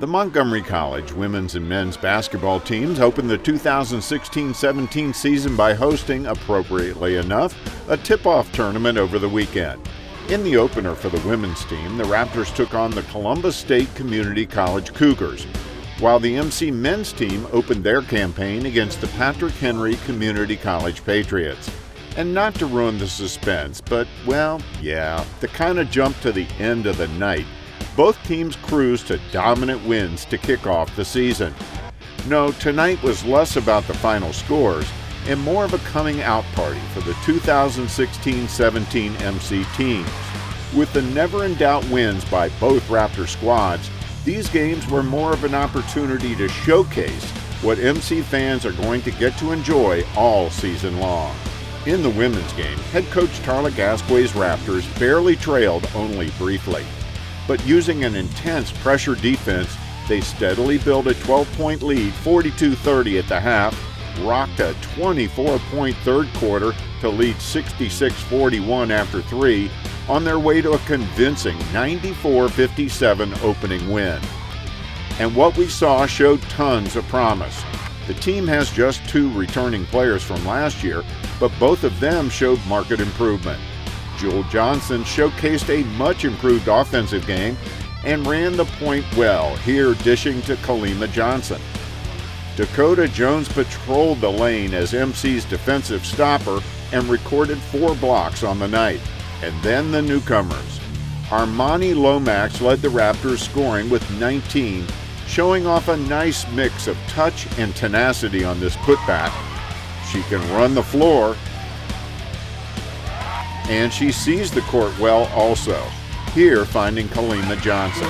The Montgomery College women's and men's basketball teams opened the 2016-17 season by hosting, appropriately enough, a tip-off tournament over the weekend. In the opener for the women's team, the Raptors took on the Columbus State Community College Cougars, while the MC men's team opened their campaign against the Patrick Henry Community College Patriots. And not to ruin the suspense, but, well, yeah, to kind of jump to the end of the night, both teams cruised to dominant wins to kick off the season. No, tonight was less about the final scores and more of a coming-out party for the 2016-17 MC teams. With the never-in-doubt wins by both Raptor squads, these games were more of an opportunity to showcase what MC fans are going to get to enjoy all season long. In the women's game, head coach Tarla Gasquet's Raptors barely trailed only briefly. But using an intense pressure defense, they steadily built a 12-point lead, 42-30 at the half, rocked a 24-point third quarter to lead 66-41 after three, on their way to a convincing 94-57 opening win. And what we saw showed tons of promise. The team has just two returning players from last year, but both of them showed marked improvement. Jewel Johnson showcased a much improved offensive game and ran the point well, here dishing to CALEEMA Johnson. DAKOTA Jones patrolled the lane as MC's defensive stopper and recorded 4 blocks on the night. And then the newcomers. ARMONIE LOMAX led the Raptors scoring with 19, showing off a nice mix of touch and tenacity on this putback. She can run the floor, and she sees the court well also, here finding CALEEMA Johnson.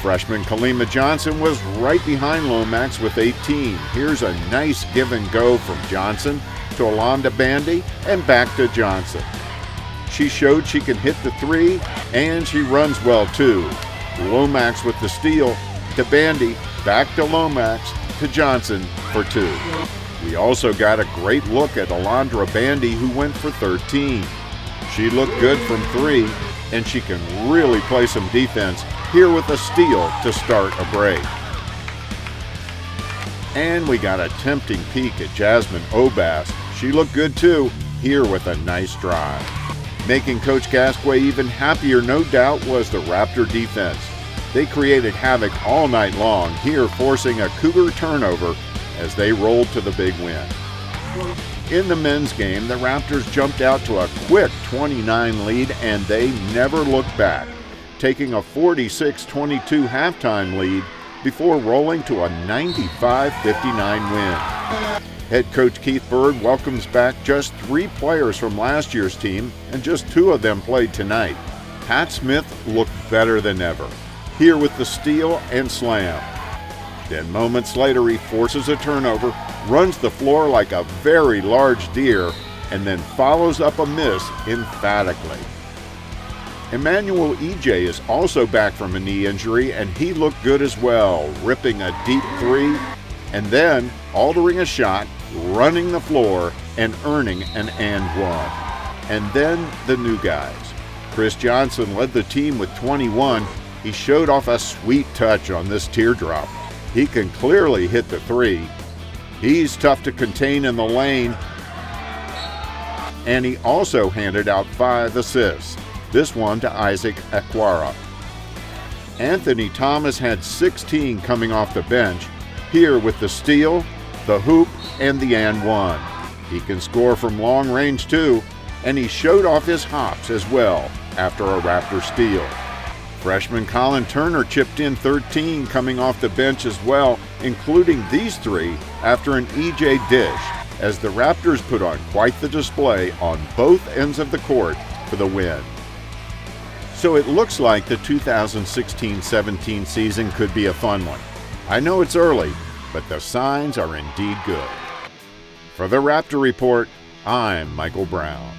Freshman CALEEMA Johnson was right behind Lomax with 18. Here's a nice give and go from Johnson to Alonda Bandy and back to Johnson. She showed she can hit the three, and she runs well too. Lomax with the steal to Bandy, back to Lomax to Johnson for 2. We also got a great look at Alondra Bandy, who went for 13. She looked good from 3, and she can really play some defense here with a steal to start a break. And we got a tempting peek at Jasmine Obas. She looked good too, here with a nice drive. Making Coach Gasquet even happier, no doubt, was the Raptor defense. They created havoc all night long, here forcing a Cougar turnover as they rolled to the big win. In the men's game, the Raptors jumped out to a quick 29 lead, and they never looked back, taking a 46-22 halftime lead before rolling to a 95-59 win. Head coach Keith Bird welcomes back just 3 players from last year's team, and just 2 of them played tonight. Pat Smith looked better than ever, here with the steal and slam. Then moments later, he forces a turnover, runs the floor like a very large deer, and then follows up a miss emphatically. Emmanuel EJ is also back from a knee injury, and he looked good as well, ripping a deep 3, and then altering a shot, running the floor, and earning an and one. And then the new guys. Chris Johnson led the team with 21. He showed off a sweet touch on this teardrop. He can clearly hit the 3. He's tough to contain in the lane, and he also handed out 5 assists, this one to Isaac Aquara. Anthony Thomas had 16 coming off the bench, here with the steal, the hoop, and the and one. He can score from long range too, and he showed off his hops as well after a Raptor steal. Freshman Colin Turner chipped in 13 coming off the bench as well, including these 3 after an EJ dish, as the Raptors put on quite the display on both ends of the court for the win. So it looks like the 2016-17 season could be a fun one. I know it's early, but the signs are indeed good. For the Raptor Report, I'm Michael Brown.